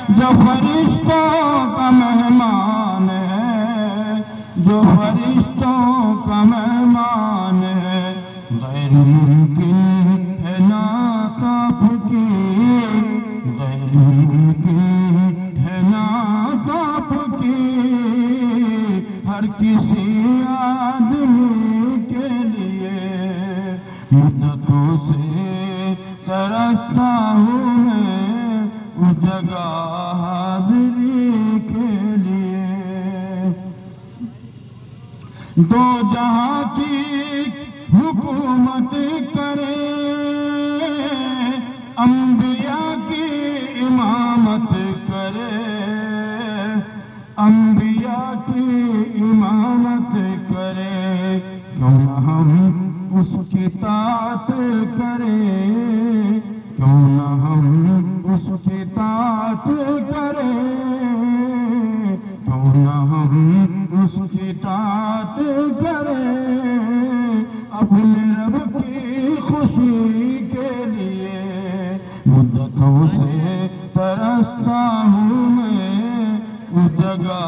جو فرشتوں کا مہمان ہے، جو فرشتوں کا مہمان ہے، غیر ممکن ہے نعت آپ کی، غیر ممکن ہے نعت آپ کی، ہر کسی آدمی کے لیے مدتوں سے ترستا ہوں میں اس جگہ حاضری کے لیے۔ دو جہاں کی حکومت کرے، انبیاء کی امامت کرے، انبیاء کی امامت کرے، کیوں نہ ہم اس کی اطاعت کریں، کیوں نہ ہم اس کی اطاعت کریں، کیوں نہ ہم اس کی اطاعت کریں، اپنے رب کی خوشی کے لیے مدتوں سے ترستا ہوں میں اس جگہ